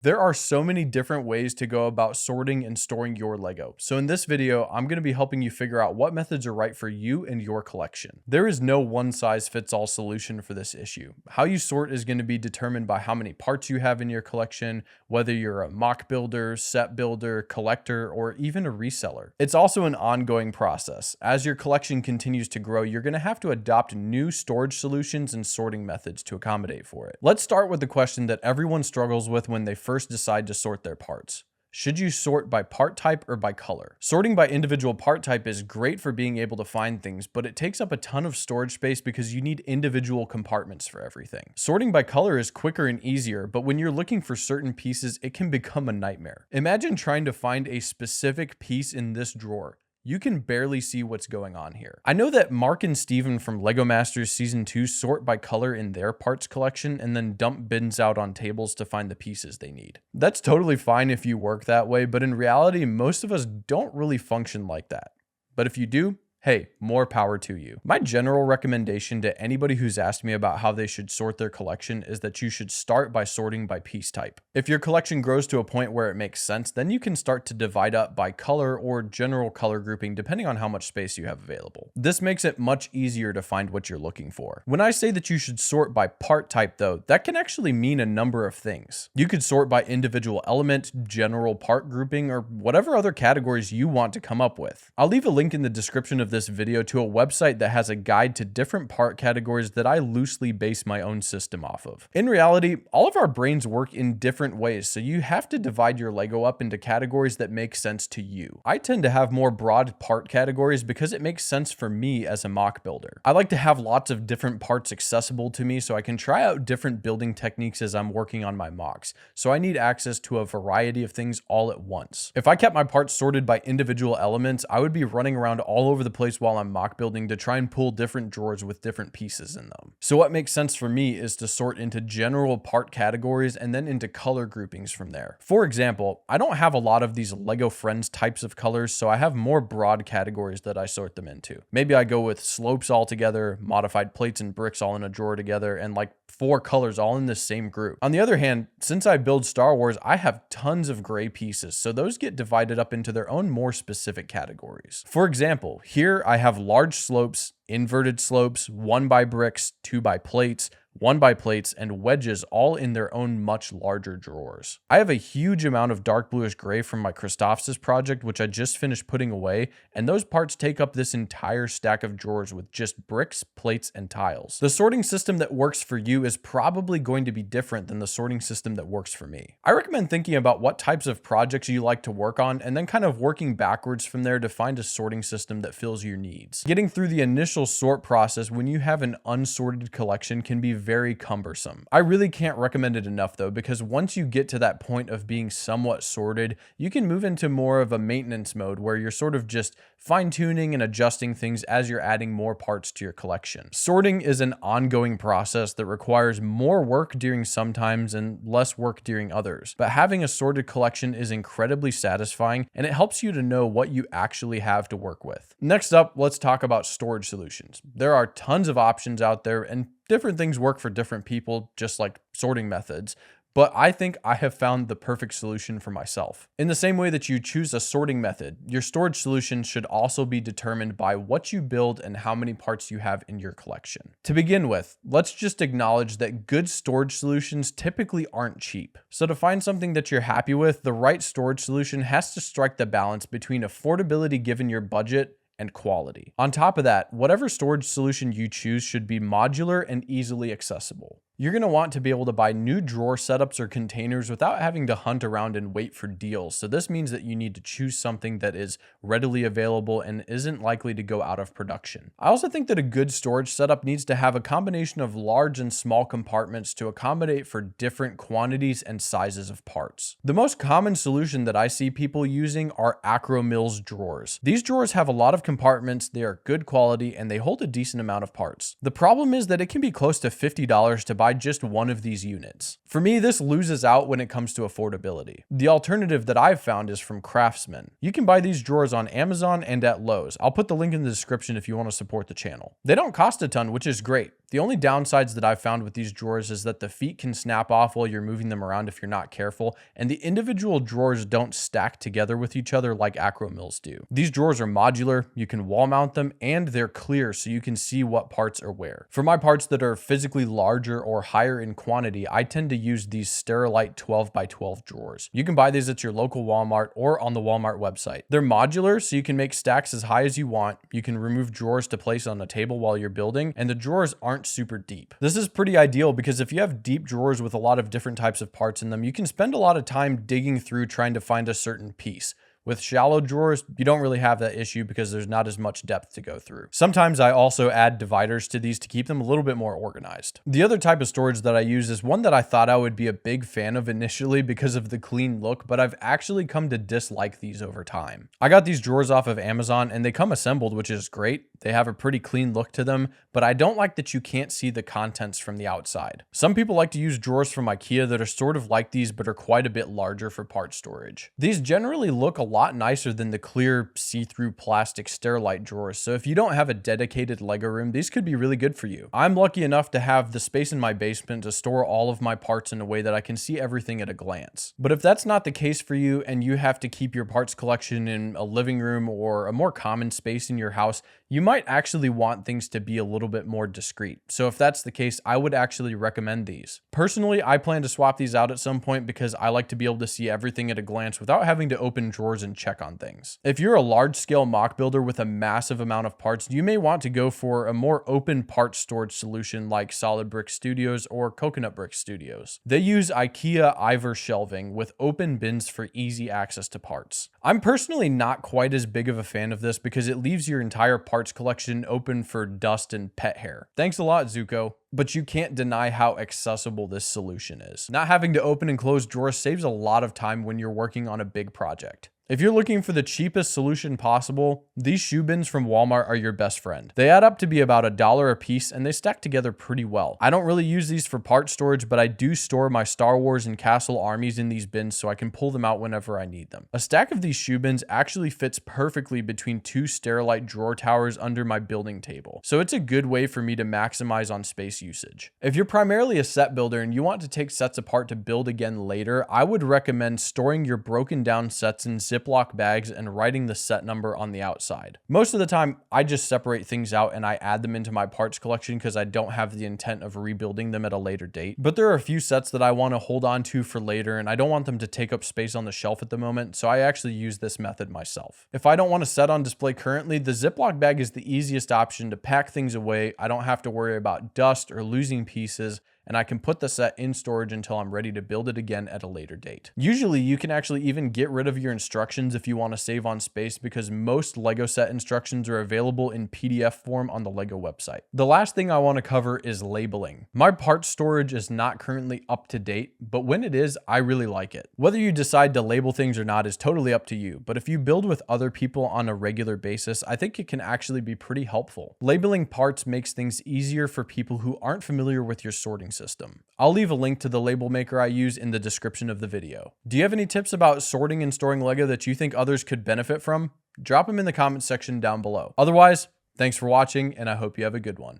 There are so many different ways to go about sorting and storing your Lego. So in this video, I'm going to be helping you figure out what methods are right for you and your collection. There is no one size fits all solution for this issue. How you sort is going to be determined by how many parts you have in your collection, whether you're a mock builder, set builder, collector, or even a reseller. It's also an ongoing process. As your collection continues to grow, you're going to have to adopt new storage solutions and sorting methods to accommodate for it. Let's start with the question that everyone struggles with when they first decide to sort their parts. Should you sort by part type or by color? Sorting by individual part type is great for being able to find things, but it takes up a ton of storage space because you need individual compartments for everything. Sorting by color is quicker and easier, but when you're looking for certain pieces, it can become a nightmare. Imagine trying to find a specific piece in this drawer. You can barely see what's going on here. I know that Mark and Steven from LEGO Masters Season 2 sort by color in their parts collection and then dump bins out on tables to find the pieces they need. That's totally fine if you work that way, but in reality, most of us don't really function like that. But if you do, hey, more power to you. My general recommendation to anybody who's asked me about how they should sort their collection is that you should start by sorting by piece type. If your collection grows to a point where it makes sense, then you can start to divide up by color or general color grouping depending on how much space you have available. This makes it much easier to find what you're looking for. When I say that you should sort by part type though, that can actually mean a number of things. You could sort by individual element, general part grouping, or whatever other categories you want to come up with. I'll leave a link in the description of this video to a website that has a guide to different part categories that I loosely base my own system off of. In reality, all of our brains work in different ways, so you have to divide your Lego up into categories that make sense to you. I tend to have more broad part categories because it makes sense for me as a mock builder. I like to have lots of different parts accessible to me so I can try out different building techniques as I'm working on my mocks, so I need access to a variety of things all at once. If I kept my parts sorted by individual elements, I would be running around all over the place while I'm mock building to try and pull different drawers with different pieces in them. So what makes sense for me is to sort into general part categories and then into color groupings from there. For example, I don't have a lot of these Lego Friends types of colors, so I have more broad categories that I sort them into. Maybe I go with slopes all together, modified plates and bricks all in a drawer together, and like 4 colors all in the same group. On the other hand, since I build Star Wars, I have tons of gray pieces, so those get divided up into their own more specific categories. For example, here I have large slopes, inverted slopes, 1 by bricks, 2 by plates, 1 by plates, and wedges all in their own much larger drawers. I have a huge amount of dark bluish gray from my Christophsis project, which I just finished putting away, and those parts take up this entire stack of drawers with just bricks, plates, and tiles. The sorting system that works for you is probably going to be different than the sorting system that works for me. I recommend thinking about what types of projects you like to work on and then kind of working backwards from there to find a sorting system that fills your needs. Getting through the initial sort process when you have an unsorted collection can be very cumbersome. I really can't recommend it enough though, because once you get to that point of being somewhat sorted, you can move into more of a maintenance mode where you're sort of just fine-tuning and adjusting things as you're adding more parts to your collection. Sorting is an ongoing process that requires more work during some times and less work during others, but having a sorted collection is incredibly satisfying and it helps you to know what you actually have to work with. Next up, let's talk about storage solutions. There are tons of options out there and different things work for different people, just like sorting methods. But I think I have found the perfect solution for myself. In the same way that you choose a sorting method, your storage solution should also be determined by what you build and how many parts you have in your collection. To begin with, let's just acknowledge that good storage solutions typically aren't cheap. So to find something that you're happy with, the right storage solution has to strike the balance between affordability given your budget and quality. On top of that, whatever storage solution you choose should be modular and easily accessible. You're going to want to be able to buy new drawer setups or containers without having to hunt around and wait for deals. So this means that you need to choose something that is readily available and isn't likely to go out of production. I also think that a good storage setup needs to have a combination of large and small compartments to accommodate for different quantities and sizes of parts. The most common solution that I see people using are Acromills drawers. These drawers have a lot of compartments, they are good quality, and they hold a decent amount of parts. The problem is that it can be close to $50 to buy just one of these units. For me, this loses out when it comes to affordability. The alternative that I've found is from Craftsman. You can buy these drawers on Amazon and at Lowe's. I'll put the link in the description if you want to support the channel. They don't cost a ton, which is great. The only downsides that I've found with these drawers is that the feet can snap off while you're moving them around if you're not careful, and the individual drawers don't stack together with each other like Acromills do. These drawers are modular, you can wall mount them, and they're clear so you can see what parts are where. For my parts that are physically larger or higher in quantity, I tend to use these Sterilite 12x12 drawers. You can buy these at your local Walmart or on the Walmart website. They're modular, so you can make stacks as high as you want. You can remove drawers to place on a table while you're building, and the drawers aren't super deep. This is pretty ideal because if you have deep drawers with a lot of different types of parts in them, you can spend a lot of time digging through trying to find a certain piece. With shallow drawers, you don't really have that issue because there's not as much depth to go through. Sometimes I also add dividers to these to keep them a little bit more organized. The other type of storage that I use is one that I thought I would be a big fan of initially because of the clean look, but I've actually come to dislike these over time. I got these drawers off of Amazon and they come assembled, which is great. They have a pretty clean look to them, but I don't like that you can't see the contents from the outside. Some people like to use drawers from IKEA that are sort of like these, but are quite a bit larger for part storage. These generally look a lot nicer than the clear see-through plastic Sterilite drawers, so if you don't have a dedicated Lego room, these could be really good for you. I'm lucky enough to have the space in my basement to store all of my parts in a way that I can see everything at a glance. But if that's not the case for you and you have to keep your parts collection in a living room or a more common space in your house, you might actually want things to be a little bit more discreet. So if that's the case, I would actually recommend these. Personally, I plan to swap these out at some point because I like to be able to see everything at a glance without having to open drawers and check on things. If you're a large scale mock builder with a massive amount of parts, you may want to go for a more open part storage solution like Solid Brick Studios or Coconut Brick Studios. They use IKEA Ivor shelving with open bins for easy access to parts. I'm personally not quite as big of a fan of this because it leaves your entire parts collection open for dust and pet hair. Thanks a lot, Zuko. But you can't deny how accessible this solution is. Not having to open and close drawers saves a lot of time when you're working on a big project. If you're looking for the cheapest solution possible, these shoe bins from Walmart are your best friend. They add up to be about $1 a piece and they stack together pretty well. I don't really use these for part storage, but I do store my Star Wars and Castle armies in these bins so I can pull them out whenever I need them. A stack of these shoe bins actually fits perfectly between two Sterilite drawer towers under my building table, so it's a good way for me to maximize on space usage. If you're primarily a set builder and you want to take sets apart to build again later, I would recommend storing your broken down sets in Ziploc bags and writing the set number on the outside. Most of the time, I just separate things out and I add them into my parts collection because I don't have the intent of rebuilding them at a later date. But there are a few sets that I want to hold on to for later and I don't want them to take up space on the shelf at the moment, so I actually use this method myself. If I don't want a set on display currently, the Ziploc bag is the easiest option to pack things away. I don't have to worry about dust or losing pieces, and I can put the set in storage until I'm ready to build it again at a later date. Usually you can actually even get rid of your instructions if you want to save on space because most Lego set instructions are available in PDF form on the Lego website. The last thing I want to cover is labeling. My parts storage is not currently up to date, but when it is, I really like it. Whether you decide to label things or not is totally up to you, but if you build with other people on a regular basis, I think it can actually be pretty helpful. Labeling parts makes things easier for people who aren't familiar with your sorting system. I'll leave a link to the label maker I use in the description of the video. Do you have any tips about sorting and storing Lego that you think others could benefit from? Drop them in the comments section down below. Otherwise, thanks for watching and I hope you have a good one.